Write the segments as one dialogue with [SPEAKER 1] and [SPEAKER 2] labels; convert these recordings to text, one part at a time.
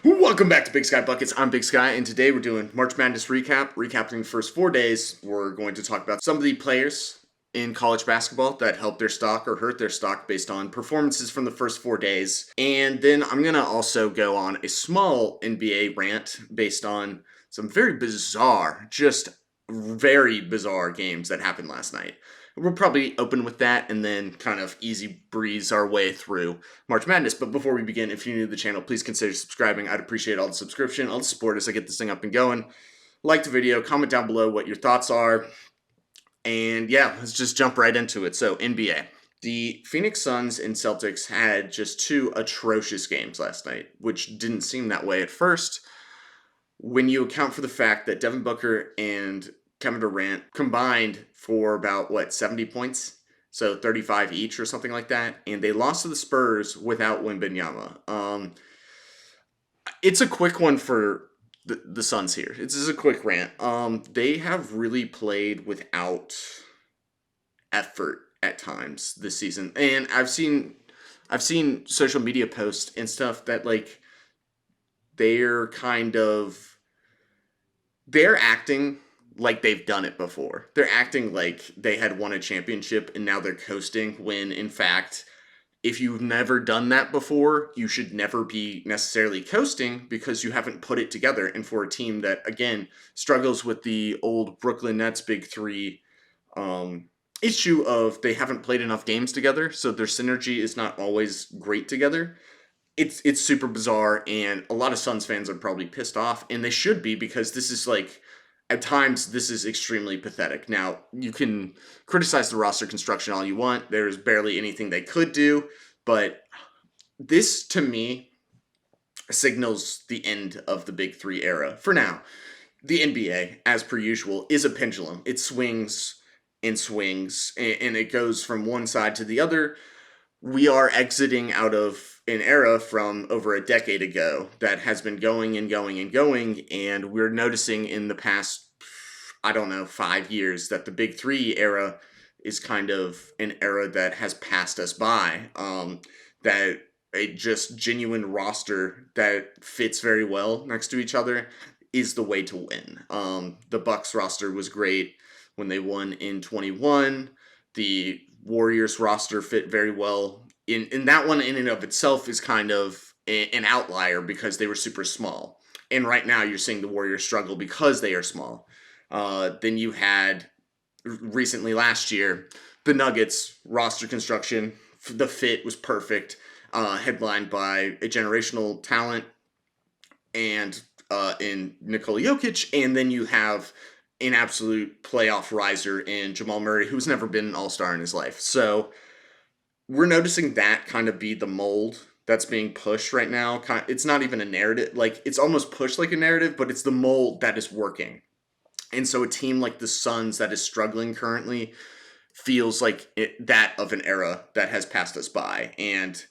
[SPEAKER 1] Welcome back to Big Sky Buckets. I'm Big Sky, and today we're doing March Madness recapping the first 4 days. We're going to talk about some of the players in college basketball that helped their stock or hurt their stock based on performances from the first 4 days. And then I'm going to also go on a small NBA rant based on some very very bizarre games that happened last night. We'll probably open with that and then kind of easy breeze our way through March Madness. But before we begin, if you're new to the channel, please consider subscribing. I'd appreciate all the subscription, all the support as I get this thing up and going. Like the video, comment down below what your thoughts are. And yeah, let's just jump right into it. So, NBA. The Phoenix Suns and Celtics had just two atrocious games last night, which didn't seem that way at first. When you account for the fact that Devin Booker and Kevin Durant combined for about 70 points, so 35 each or something like that, and they lost to the Spurs without Wembanyama. It's a quick one for the Suns here. It's just a quick rant. They have really played without effort at times this season, and I've seen social media posts and stuff that they're acting like they've done it before. They're acting like they had won a championship and now they're coasting, when in fact, if you've never done that before, you should never be necessarily coasting because you haven't put it together. And for a team that, again, struggles with the old Brooklyn Nets big three issue of they haven't played enough games together, so their synergy is not always great together. It's super bizarre, and a lot of Suns fans are probably pissed off, and they should be, because this is at times, this is extremely pathetic. Now, you can criticize the roster construction all you want. There's barely anything they could do, but this, to me, signals the end of the Big Three era. For now, the NBA, as per usual, is a pendulum. It swings and swings, and it goes from one side to the other. We are exiting out of an era from over a decade ago that has been going and going and going, and we're noticing in the past, 5 years, that the Big Three era is kind of an era that has passed us by. That a just genuine roster that fits very well next to each other is the way to win. The Bucks roster was great when they won in 21. The Warriors roster fit very well. In that one, in and of itself, is kind of an outlier because they were super small. And right now, you're seeing the Warriors struggle because they are small. Then you had, recently last year, the Nuggets roster construction. The fit was perfect, headlined by a generational talent and in Nikola Jokic. And then you have an absolute playoff riser in Jamal Murray, who's never been an all-star in his life. So we're noticing that kind of be the mold that's being pushed right now. It's not even a narrative. It's almost pushed like a narrative, but it's the mold that is working. And so a team like the Suns that is struggling currently feels like that of an era that has passed us by. And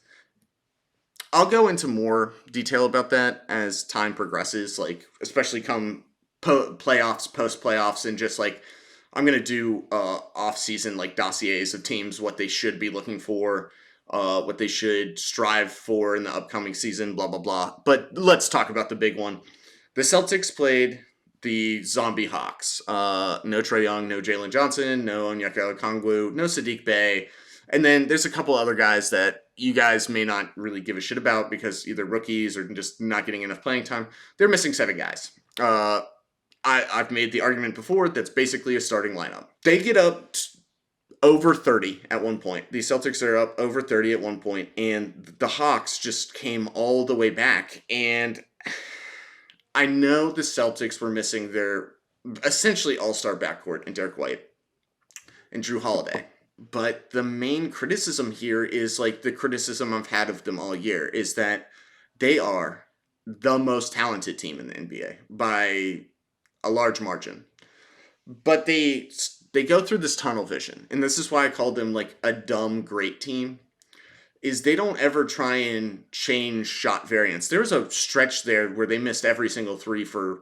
[SPEAKER 1] I'll go into more detail about that as time progresses, especially come playoffs, post-playoffs, and just I'm going to do off-season dossiers of teams, what they should be looking for, what they should strive for in the upcoming season, blah, blah, blah. But let's talk about the big one. The Celtics played the Zombie Hawks. No Trae Young, no Jalen Johnson, no Onyeka Okongwu, no Sadiq Bey. And then there's a couple other guys that you guys may not really give a shit about because either rookies or just not getting enough playing time. They're missing 7 guys. I've made the argument before that's basically a starting lineup. They get up over 30 at one point. The Celtics are up over 30 at one point, and the Hawks just came all the way back. And I know the Celtics were missing their essentially all-star backcourt in Derek White and Drew Holiday. But the main criticism here is the criticism I've had of them all year is that they are the most talented team in the NBA by a large margin. But they go through this tunnel vision, and this is why I called them a dumb great team, is they don't ever try and change shot variance. There was a stretch there where they missed every single three for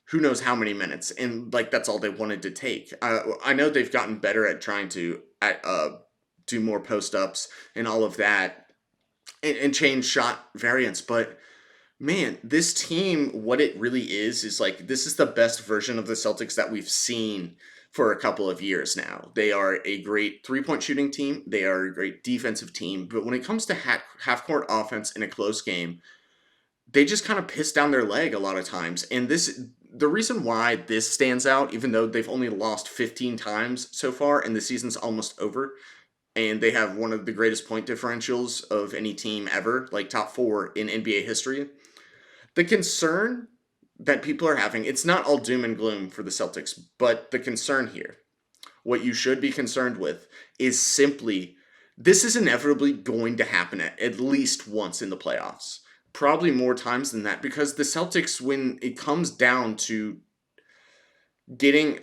[SPEAKER 1] who knows how many minutes, and that's all they wanted to take. I know they've gotten better at trying to do more post-ups and all of that and change shot variance, but Man, this team, what it really is like this is the best version of the Celtics that we've seen for a couple of years now. They are a great 3-point shooting team. They are a great defensive team. But when it comes to half court offense in a close game, they just kind of piss down their leg a lot of times. And the reason why this stands out, even though they've only lost 15 times so far and the season's almost over, and they have one of the greatest point differentials of any team ever, like top four in NBA history. The concern that people are having, it's not all doom and gloom for the Celtics, but the concern here, what you should be concerned with, is simply this is inevitably going to happen at least once in the playoffs. Probably more times than that, because the Celtics, when it comes down to getting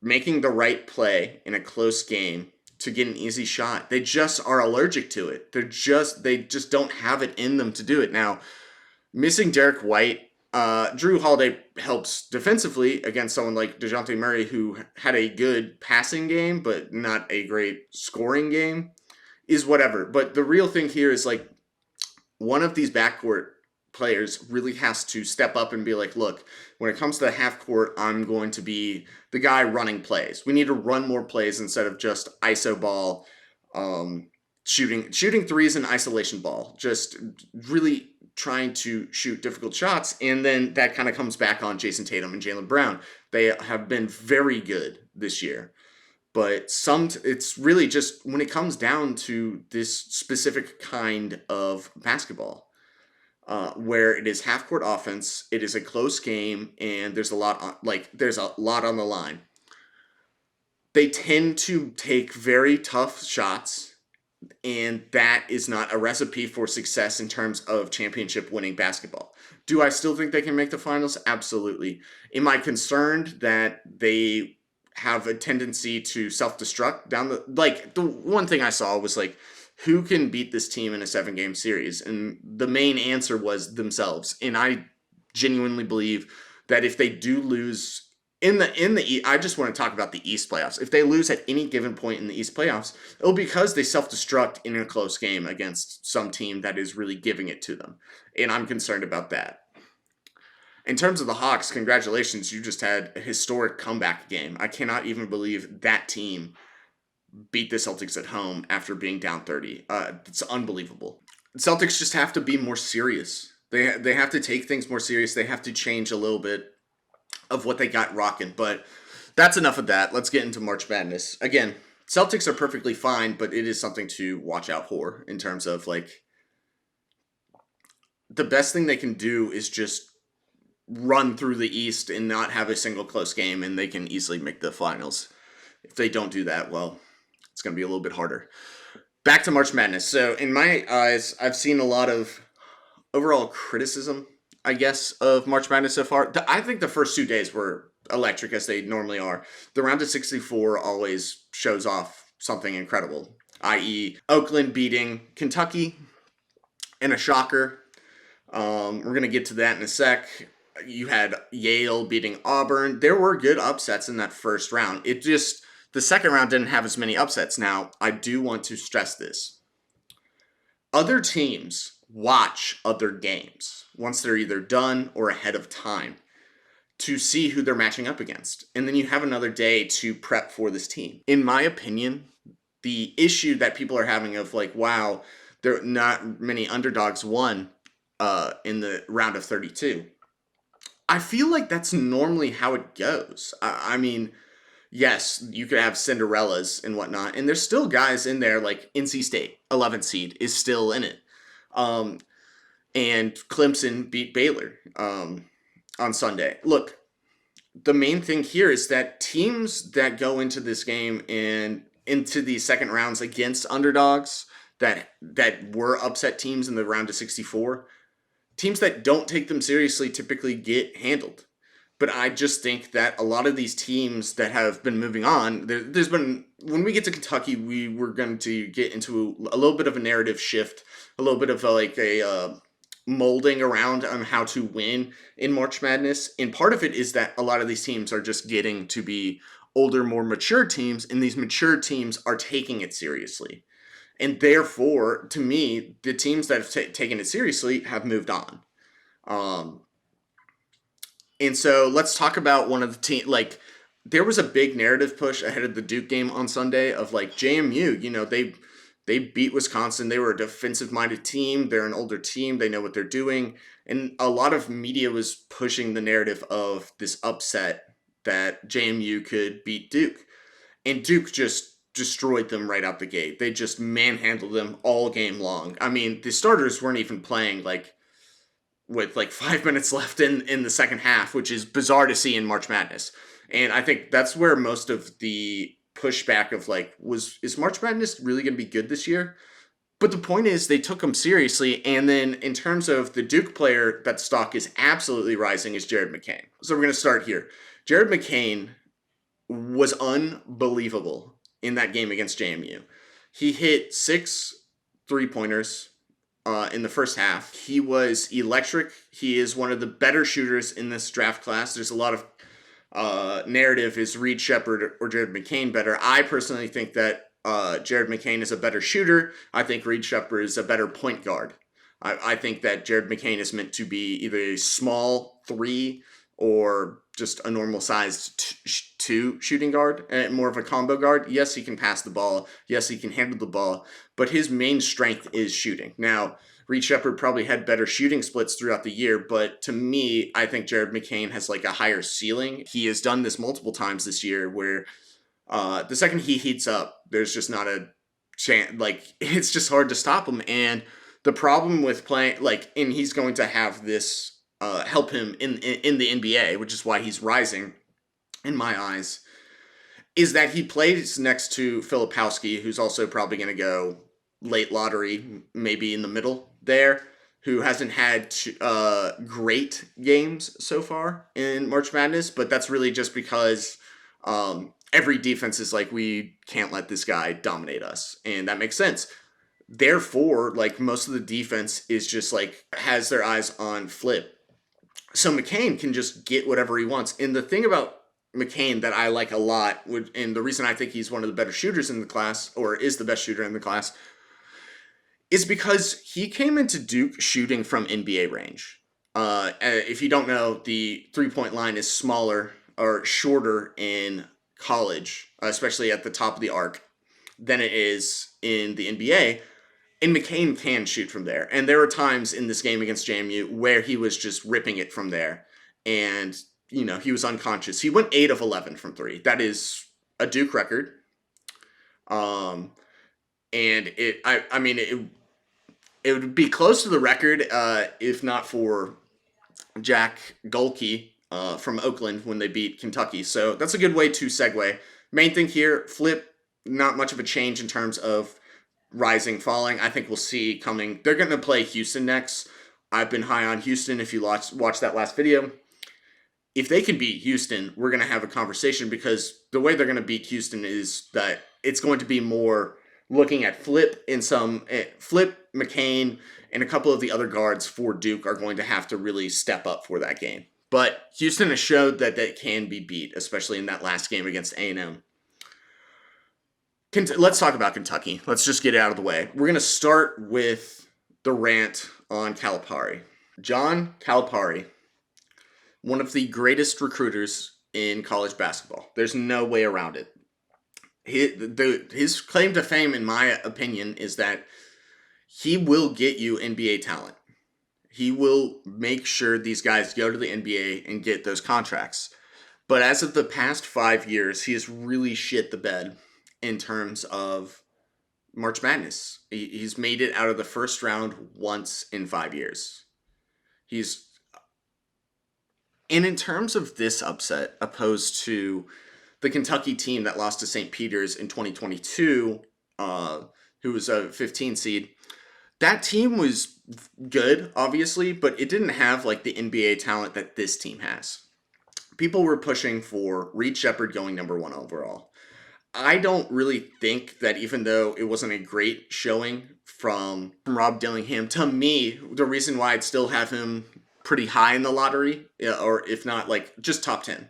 [SPEAKER 1] making the right play in a close game to get an easy shot, they just are allergic to it. They just don't have it in them to do it. Now, missing Derek White, Drew Holiday helps defensively against someone like DeJounte Murray, who had a good passing game, but not a great scoring game, is whatever. But the real thing here is like one of these backcourt players really has to step up and be like, look, when it comes to the half court, I'm going to be the guy running plays. We need to run more plays instead of just ISO ball, shooting threes and isolation ball. Just really trying to shoot difficult shots, and then that kind of comes back on Jason Tatum and Jaylen Brown. They have been very good this year, but it's really just when it comes down to this specific kind of basketball, where it is half court offense, it is a close game, and there's a lot on the line. They tend to take very tough shots, and that is not a recipe for success in terms of championship winning basketball. Do I still think they can make the finals? Absolutely. Am I concerned that they have a tendency to self-destruct down the one thing I saw was like, who can beat this team in a 7-game series? And the main answer was themselves. And I genuinely believe that if they do lose in the I just want to talk about the East playoffs. If they lose at any given point in the East playoffs, it'll be because they self-destruct in a close game against some team that is really giving it to them. And I'm concerned about that. In terms of the Hawks, congratulations, you just had a historic comeback game. I cannot even believe that team beat the Celtics at home after being down 30. It's unbelievable. The Celtics just have to be more serious. They have to take things more serious. They have to change a little bit of what they got rocking. But that's enough of that. Let's get into March Madness. Again, Celtics are perfectly fine, but it is something to watch out for in terms of like the best thing they can do is just run through the East and not have a single close game, and they can easily make the finals. If they don't do that, well, it's going to be a little bit harder. Back to March Madness. So in my eyes, I've seen a lot of overall criticism, I guess, of March Madness so far. I think the first 2 days were electric, as they normally are. The round of 64 always shows off something incredible, i.e. Oakland beating Kentucky in a shocker. We're going to get to that in a sec. You had Yale beating Auburn. There were good upsets in that first round. The second round didn't have as many upsets. Now, I do want to stress this. Other teams watch other games once they're either done or ahead of time to see who they're matching up against. And then you have another day to prep for this team. In my opinion, the issue that people are having of like, wow, there are not many underdogs won in the round of 32. I feel like that's normally how it goes. I mean, yes, you could have Cinderellas and whatnot, and there's still guys in there like NC State, 11th seed, is still in it. And Clemson beat Baylor on Sunday. Look, the main thing here is that teams that go into this game and into the second rounds against underdogs that were upset teams in the round of 64, teams that don't take them seriously typically get handled. But I just think that a lot of these teams that have been moving on, there's been, when we get to Kentucky, we were going to get into a little bit of a narrative shift, a little bit of a molding around on how to win in March Madness. And part of it is that a lot of these teams are just getting to be older, more mature teams, and these mature teams are taking it seriously. And therefore, to me, the teams that have taken it seriously have moved on. Um, and so let's talk about one of the team. Like, there was a big narrative push ahead of the Duke game on Sunday of like JMU. They beat Wisconsin. They were a defensive minded team. They're an older team. They know what they're doing. And a lot of media was pushing the narrative of this upset that JMU could beat Duke. And Duke just destroyed them right out the gate. They just manhandled them all game long. I mean, the starters weren't even playing like with like 5 minutes left in the second half, which is bizarre to see in March Madness. And I think that's where most of the pushback of like, is March Madness really going to be good this year? But the point is, they took them seriously. And then in terms of the Duke player, that stock is absolutely rising is Jared McCain. So we're going to start here. Jared McCain was unbelievable in that game against JMU. He hit 6 3-pointers in the first half. He was electric. He is one of the better shooters in this draft class. There's a lot of narrative, is Reed Sheppard or Jared McCain better? I personally think that Jared McCain is a better shooter. I think Reed Sheppard is a better point guard. I think that Jared McCain is meant to be either a small 3 or just a normal sized 2 shooting guard, and more of a combo guard. Yes, he can pass the ball. Yes, he can handle the ball, but his main strength is shooting. Now, Reed Sheppard probably had better shooting splits throughout the year, but to me, I think Jared McCain has like a higher ceiling. He has done this multiple times this year where the second he heats up, there's just not a chance. Like, it's just hard to stop him. And the problem with playing, like, and he's going to have this help him in the NBA, which is why he's rising in my eyes, is that he plays next to Filipowski, who's also probably going to go late lottery, maybe in the middle there, who hasn't had great games so far in March Madness, but that's really just because every defense is like, we can't let this guy dominate us, and that makes sense. Therefore, like, most of the defense is just like has their eyes on Flip. So McCain can just get whatever he wants. And the thing about McCain that I like a lot, and the reason I think he's one of the better shooters in the class, or is the best shooter in the class, is because he came into Duke shooting from NBA range. If you don't know, the 3-point line is smaller or shorter in college, especially at the top of the arc, than it is in the NBA. And McCain can shoot from there. And there were times in this game against JMU where he was just ripping it from there. And, he was unconscious. He went 8 of 11 from 3. That is a Duke record. And it would be close to the record if not for Jack Golke from Oakland when they beat Kentucky. So that's a good way to segue. Main thing here, Flip, not much of a change in terms of rising, falling. I think we'll see coming. They're going to play Houston next. I've been high on Houston. If you watch that last video, if they can beat Houston, we're going to have a conversation, because the way they're going to beat Houston is that it's going to be more looking at Flip McCain, and a couple of the other guards for Duke are going to have to really step up for that game. But Houston has showed that they can be beat, especially in that last game against A&M. Let's talk about Kentucky. Let's just get it out of the way. We're going to start with the rant on Calipari. John Calipari, one of the greatest recruiters in college basketball. There's no way around it. His claim to fame, in my opinion, is that he will get you NBA talent. He will make sure these guys go to the NBA and get those contracts. But as of the past 5 years, he has really shit the bed in terms of March Madness. He's made it out of the first round once in 5 years. And in terms of this upset, opposed to the Kentucky team that lost to St. Peter's in 2022, who was a 15 seed, that team was good, obviously, but it didn't have like the NBA talent that this team has. People were pushing for Reed Sheppard going number 1 overall. I don't really think that, even though it wasn't a great showing from Rob Dillingham, to me, the reason why I'd still have him pretty high in the lottery, or if not like just top 10,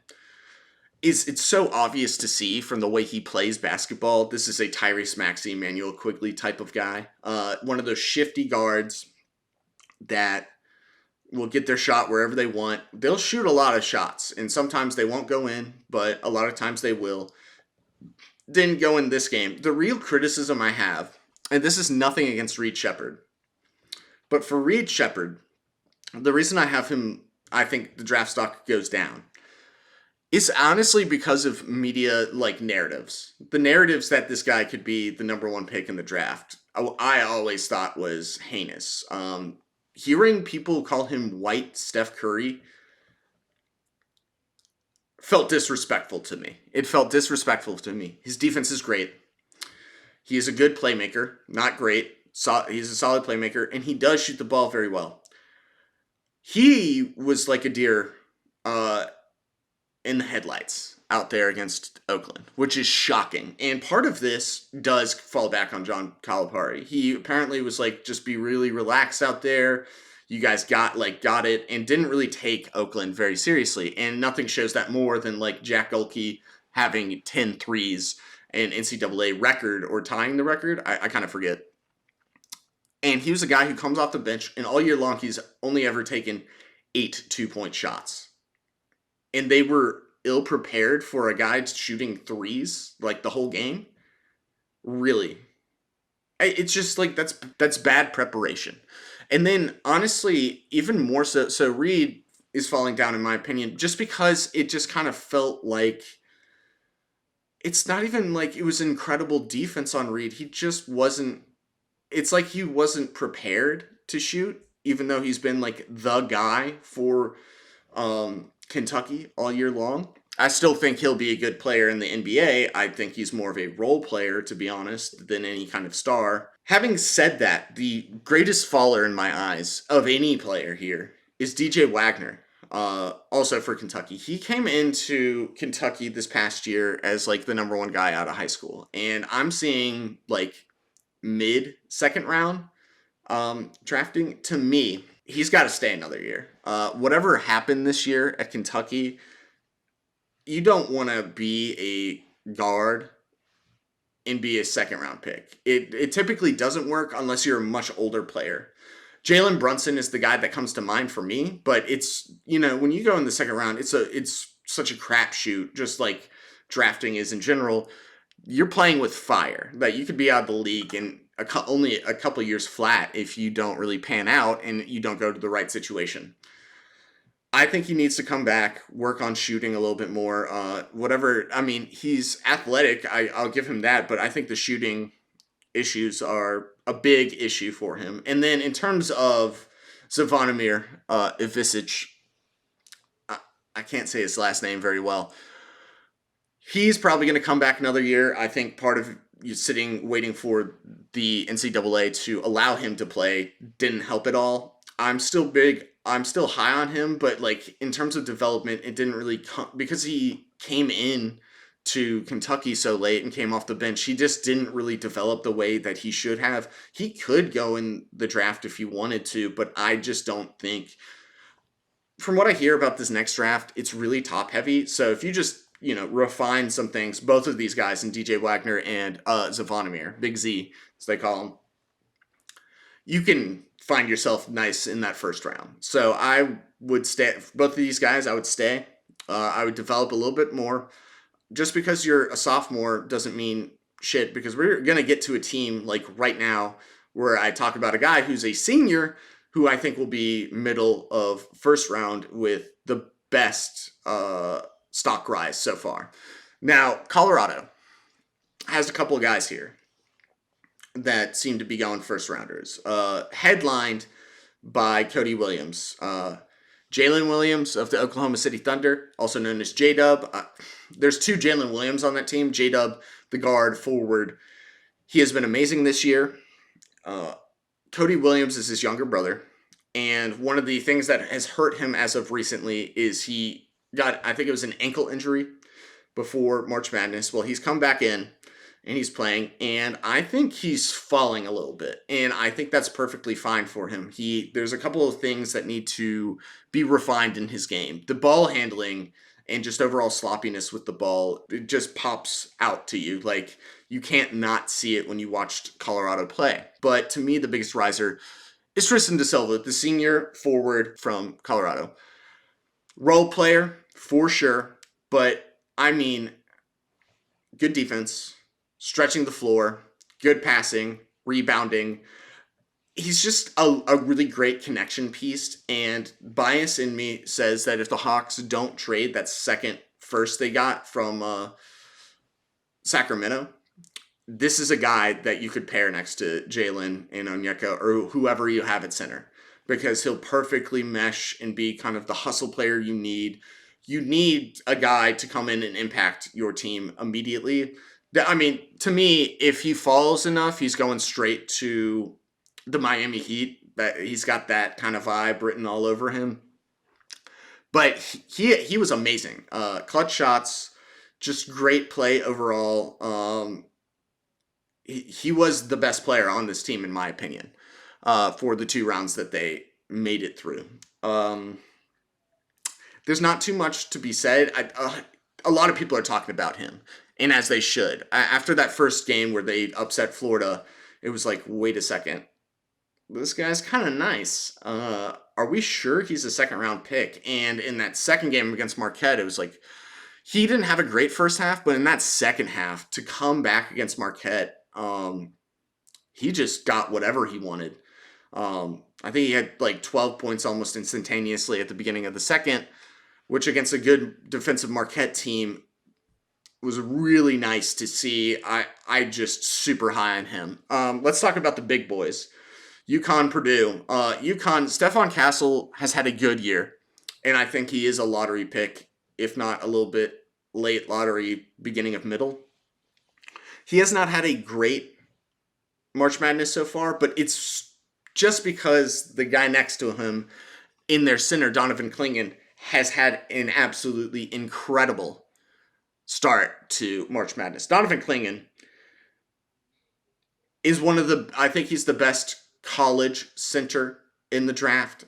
[SPEAKER 1] is it's so obvious to see from the way he plays basketball. This is a Tyrese Maxey, Emmanuel Quigley type of guy. One of those shifty guards that will get their shot wherever they want. They'll shoot a lot of shots, and sometimes they won't go in, but a lot of times they will. Didn't go in this game. The real criticism I have, and this is nothing against Reed Sheppard, but for Reed Sheppard, the reason I have him, I think the draft stock goes down, is honestly because of media like narratives. The narratives that this guy could be the number one pick in the draft, I always thought was heinous. Hearing people call him white Steph Curry felt disrespectful to me. It felt disrespectful to me. His defense is great. He is a good playmaker, not great. He's a solid playmaker, and he does shoot the ball very well. He was like a deer in the headlights out there against Oakland, which is shocking. And part of this does fall back on John Calipari. He apparently was like, just be really relaxed out there. You guys got it, and didn't really take Oakland very seriously. And nothing shows that more than like Jack Gulke having 10 threes and NCAA record, or tying the record. I kind of forget. And he was a guy who comes off the bench, and all year long he's only ever taken 8 2-point shots. And they were ill prepared for a guy shooting threes like the whole game. Really, it's just like that's bad preparation. And then honestly, even more so Reed is falling down in my opinion, just because it just kind of felt like it's not even like it was incredible defense on Reed. He just wasn't. It's like he wasn't prepared to shoot, even though he's been like the guy for Kentucky all year long. I still think he'll be a good player in the NBA. I think he's more of a role player, to be honest, than any kind of star. Having said that, the greatest faller in my eyes of any player here is DJ Wagner, also for Kentucky. He came into Kentucky this past year as like the number one guy out of high school, and I'm seeing like mid-second round drafting. To me, he's got to stay another year. Whatever happened this year at Kentucky, you don't want to be a guard and be a second round pick. It typically doesn't work unless you're a much older player. Jalen Brunson is the guy that comes to mind for me, but it's, when you go in the second round, it's such a crapshoot, just like drafting is in general. You're playing with fire that you could be out of the league in only a couple years flat if you don't really pan out and you don't go to the right situation. I think he needs to come back, work on shooting a little bit more. He's athletic. I'll give him that, but I think the shooting issues are a big issue for him. And then in terms of Zvonimir Ivisic, I can't say his last name very well. He's probably going to come back another year. I think part of you waiting for the NCAA to allow him to play didn't help at all. I'm still high on him, but like in terms of development, it didn't really come because he came in to Kentucky so late and came off the bench. He just didn't really develop the way that he should have. He could go in the draft if he wanted to, but I just don't think, from what I hear about this next draft, it's really top heavy. So if you just, refine some things, both of these guys, and DJ Wagner and Zvonimir, Big Z, as they call him, you can find yourself nice in that first round. So I would stay. Both of these guys, I would stay. I would develop a little bit more. Just because you're a sophomore doesn't mean shit, because we're going to get to a team like right now where I talk about a guy who's a senior who I think will be middle of first round with the best stock rise so far. Now, Colorado has a couple of guys here that seem to be going first rounders. Headlined by Cody Williams. Jalen Williams of the Oklahoma City Thunder, also known as J-Dub. There's two Jalen Williams on that team. J-Dub, the guard, forward. He has been amazing this year. Cody Williams is his younger brother. And one of the things that has hurt him as of recently is he got, I think it was an ankle injury before March Madness. Well, he's come back in and he's playing, and I think he's falling a little bit, and I think that's perfectly fine for him. There's a couple of things that need to be refined in his game. The ball handling and just overall sloppiness with the ball, it just pops out to you. Like, you can't not see it when you watched Colorado play. But to me, the biggest riser is Tristan da Silva, the senior forward from Colorado. Role player, for sure, but I mean, good defense, stretching the floor, good passing, rebounding. He's just a really great connection piece, and bias in me says that if the Hawks don't trade that second first they got from Sacramento, this is a guy that you could pair next to Jalen and Onyeka or whoever you have at center because he'll perfectly mesh and be kind of the hustle player you need. You need a guy to come in and impact your team immediately. I mean, to me, if he falls enough, he's going straight to the Miami Heat. That he's got that kind of vibe written all over him. But he was amazing. Clutch shots, just great play overall. He was the best player on this team, in my opinion, for the 2 rounds that they made it through. There's not too much to be said. A lot of people are talking about him, and as they should. After that first game where they upset Florida, it was like, wait a second. This guy's kind of nice. Are we sure he's a second-round pick? And in that second game against Marquette, it was like, he didn't have a great first half, but in that second half, to come back against Marquette, he just got whatever he wanted. I think he had like 12 points almost instantaneously at the beginning of the second, which against a good defensive Marquette team was really nice to see. I just super high on him. Let's talk about the big boys. UConn, Purdue. UConn, Stephon Castle has had a good year, and I think he is a lottery pick, if not a little bit late lottery, beginning of middle. He has not had a great March Madness so far, but it's just because the guy next to him in their center, Donovan Clingan, has had an absolutely incredible start to March Madness. Donovan Clingan is I think he's the best college center in the draft.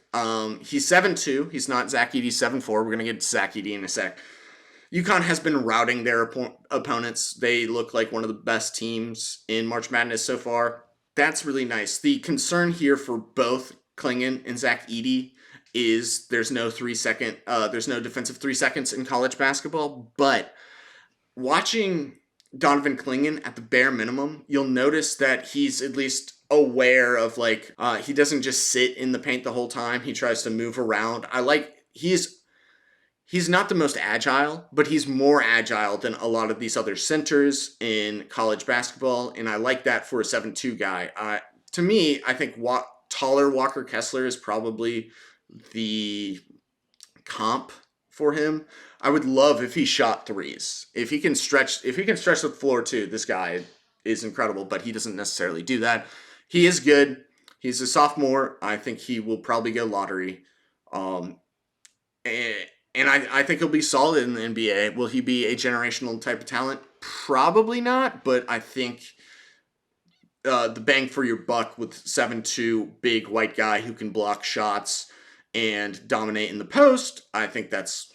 [SPEAKER 1] He's 7'2". He's not Zach Edey 7'4". We're going to get to Zach Edey in a sec. UConn has been routing their opponents. They look like one of the best teams in March Madness so far. That's really nice. The concern here for both Clingan and Zach Edey is there's no defensive 3 seconds in college basketball. But watching Donovan Clingan at the bare minimum, you'll notice that he's at least aware of he doesn't just sit in the paint the whole time. He tries to move around. He's not the most agile, but he's more agile than a lot of these other centers in college basketball, and I like that for a 7'2" guy. To me, I think taller Walker Kessler is probably the comp for him. I would love if he shot threes. If he can stretch the floor too, this guy is incredible, but he doesn't necessarily do that. He is good. He's a sophomore. I think he will probably go lottery. And I think he'll be solid in the NBA. Will he be a generational type of talent? Probably not, but I think the bang for your buck with 7'2", big white guy who can block shots and dominate in the post, I think that's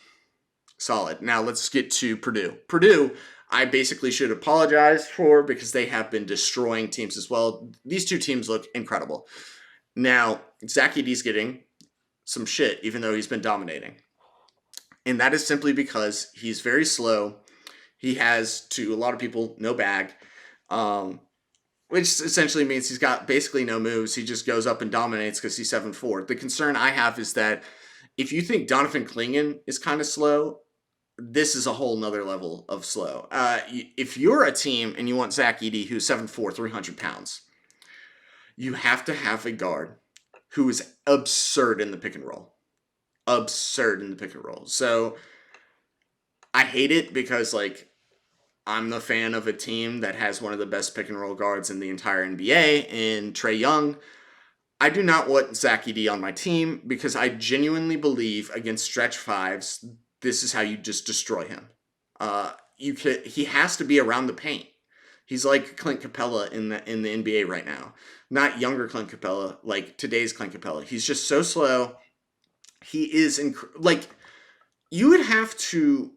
[SPEAKER 1] solid. Now let's get to Purdue. Purdue, I basically should apologize for because they have been destroying teams as well. These 2 teams look incredible. Now, Zach Edey's getting some shit, even though he's been dominating. And that is simply because he's very slow. He has, to a lot of people, no bag, which essentially means he's got basically no moves. He just goes up and dominates because he's 7'4". The concern I have is that if you think Donovan Clingan is kind of slow, this is a whole nother level of slow. If you're a team and you want Zach Edey, who's 7'4", 300 pounds, you have to have a guard who is absurd in the pick and roll. So I hate it because I'm the fan of a team that has one of the best pick and roll guards in the entire NBA in Trae Young. I do not want Zach Edey on my team because I genuinely believe against stretch fives, this is how you just destroy him. He has to be around the paint. He's like Clint Capella in the NBA right now. Not younger Clint Capella, like today's Clint Capella. He's just so slow. He is you would have to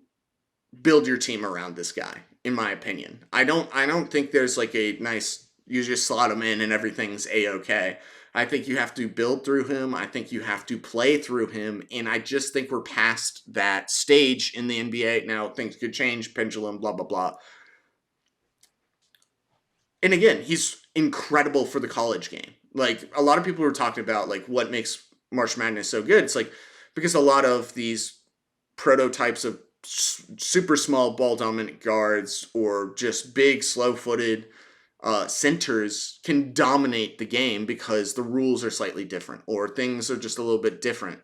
[SPEAKER 1] build your team around this guy, in my opinion. I don't think there's a nice, you just slot him in and everything's A-okay. I think you have to build through him. I think you have to play through him. And I just think we're past that stage in the NBA. Now, things could change, pendulum, blah, blah, blah. And again, he's incredible for the college game. Like, a lot of people were talking about, like, what makes March Madness so good. It's like, because a lot of these prototypes of super small ball dominant guards or just big, slow footed centers can dominate the game because the rules are slightly different or things are just a little bit different.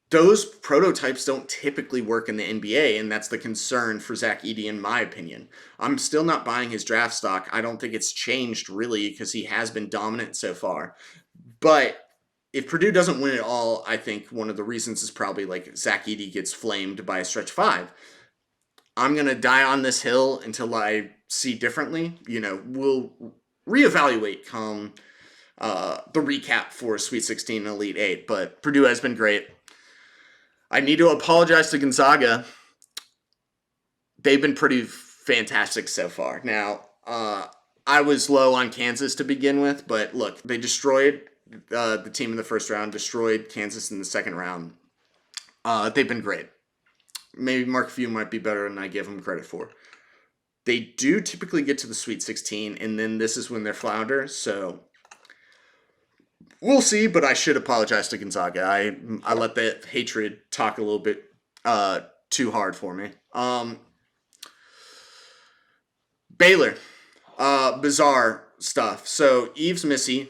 [SPEAKER 1] Those prototypes don't typically work in the NBA, and that's the concern for Zach Edey, in my opinion. I'm still not buying his draft stock. I don't think it's changed really because he has been dominant so far. But if Purdue doesn't win it all, I think one of the reasons is probably like Zach Edey gets flamed by a stretch five. I'm going to die on this hill until I see differently. We'll reevaluate come the recap for Sweet 16 and Elite 8, but Purdue has been great. I need to apologize to Gonzaga. They've been pretty fantastic so far. Now, I was low on Kansas to begin with, but look, they destroyed the team in the first round, destroyed Kansas in the second round. They've been great. Maybe Mark Few might be better than I give him credit for. They do typically get to the Sweet 16, and then this is when they're flounder, so we'll see, but I should apologize to Gonzaga. I let that hatred talk a little bit too hard for me. Baylor. Bizarre stuff. So Yves Missi,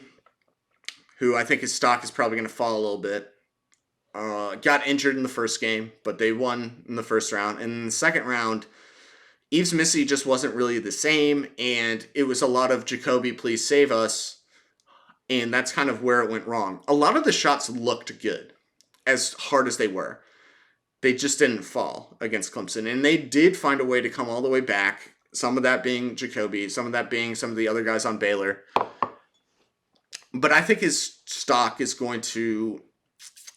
[SPEAKER 1] who I think his stock is probably going to fall a little bit, got injured in the first game, but they won in the first round. And in the second round, Yves Missi just wasn't really the same, and it was a lot of Jacoby, please save us, and that's kind of where it went wrong. A lot of the shots looked good, as hard as they were. They just didn't fall against Clemson, and they did find a way to come all the way back, some of that being Jacoby, some of that being some of the other guys on Baylor. But I think his stock is going to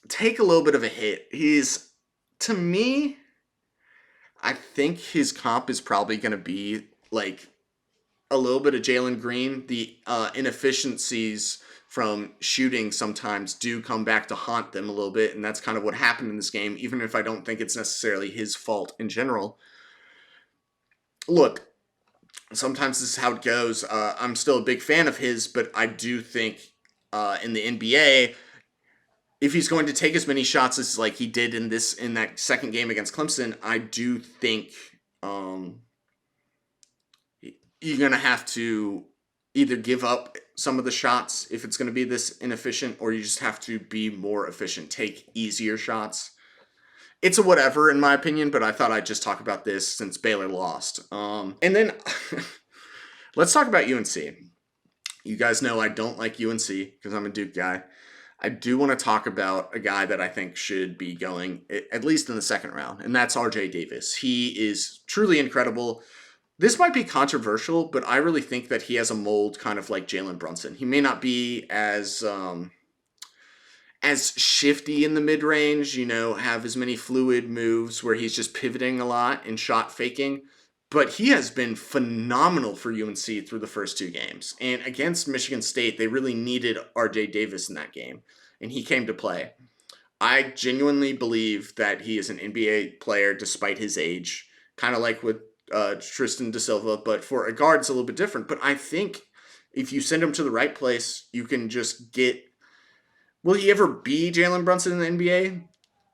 [SPEAKER 1] take a little bit of a hit. To me, I think his comp is probably going to be like a little bit of Jalen Green. The inefficiencies from shooting sometimes do come back to haunt them a little bit, and that's kind of what happened in this game, even if I don't think it's necessarily his fault in general. Look, sometimes this is how it goes. I'm still a big fan of his, but I do think in the NBA, if he's going to take as many shots as like he did in that second game against Clemson, I do think you're going to have to either give up some of the shots if it's going to be this inefficient, or you just have to be more efficient, take easier shots. It's a whatever in my opinion, but I thought I'd just talk about this since Baylor lost. And then let's talk about UNC. You guys know I don't like UNC because I'm a Duke guy. I do want to talk about a guy that I think should be going at least in the second round, and that's RJ Davis. He is truly incredible. This might be controversial, but I really think that he has a mold kind of like Jalen Brunson. He may not be as shifty in the mid-range, have as many fluid moves where he's just pivoting a lot and shot faking, but he has been phenomenal for UNC through the first two games. And against Michigan State, they really needed RJ Davis in that game, and he came to play. I genuinely believe that he is an NBA player despite his age, kind of like with Tristan da Silva, but for a guard, it's a little bit different. But I think if you send him to the right place, you can just get... Will he ever be Jalen Brunson in the NBA?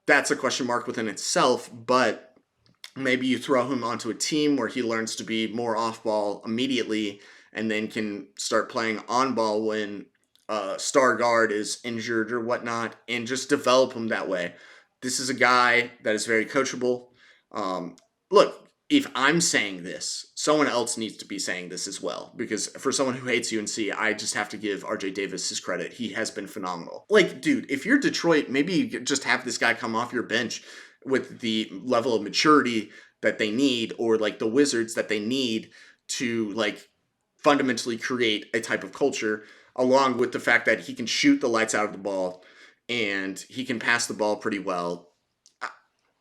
[SPEAKER 1] That's a question mark within itself, but maybe you throw him onto a team where he learns to be more off-ball immediately and then can start playing on-ball when star guard is injured or whatnot, and just develop him that way. This is a guy that is very coachable. Look, if I'm saying this, someone else needs to be saying this as well, because for someone who hates UNC, I just have to give RJ Davis his credit. He has been phenomenal. Like, dude, if you're Detroit, maybe you just have this guy come off your bench with the level of maturity that they need, or like the Wizards that they need to like fundamentally create a type of culture, along with the fact that he can shoot the lights out of the ball and he can pass the ball pretty well.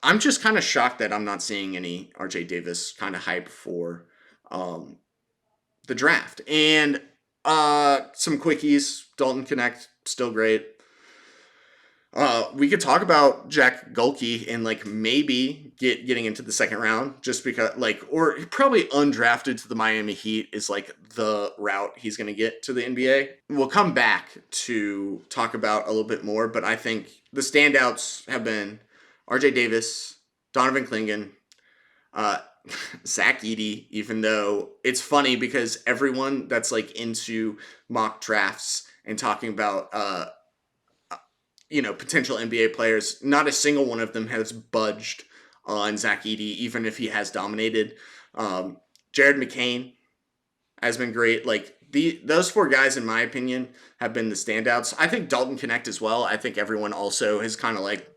[SPEAKER 1] I'm just kind of shocked that I'm not seeing any RJ Davis kind of hype for the draft. And Some quickies. Dalton Connect, still great. We could talk about Jack Gulke and like maybe getting into the second round just because like or probably undrafted to the Miami Heat is like the route he's going to get to the NBA. We'll come back to talk about a little bit more, but I think the standouts have been RJ Davis, Donovan Clingan, uh, Zach Edey, even though it's funny because everyone that's like into mock drafts and talking about potential NBA players, not a single one of them has budged on Zach Edey, even if he has dominated. Jared McCain has been great. Like those four guys, in my opinion, have been the standouts. I think Dalton Connect as well. I think everyone also has kind of like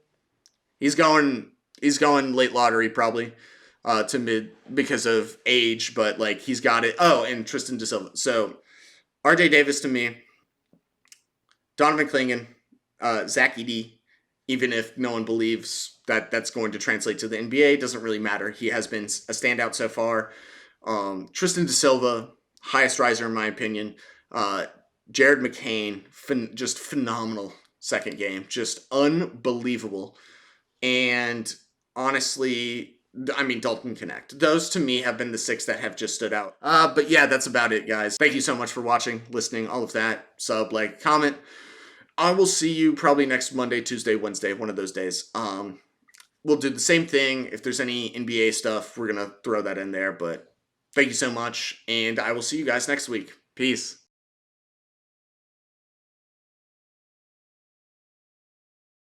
[SPEAKER 1] he's going late lottery probably to mid because of age, but like he's got it. Oh, and Tristan Da Silva. So RJ Davis to me, Donovan Clingan, Zach Edey, even if no one believes that that's going to translate to the NBA, doesn't really matter. He has been a standout so far. Tristan Da Silva, highest riser in my opinion. Jared McCain, just phenomenal second game, just unbelievable. And honestly, I mean, Dalton Connect. Those to me have been the six that have just stood out. But yeah, that's about it, guys. Thank you so much for watching, listening, all of that. Sub, like, comment. I will see you probably next Monday, Tuesday, Wednesday, one of those days. We'll do the same thing. If there's any NBA stuff, we're going to throw that in there. But thank you so much, and I will see you guys next week. Peace.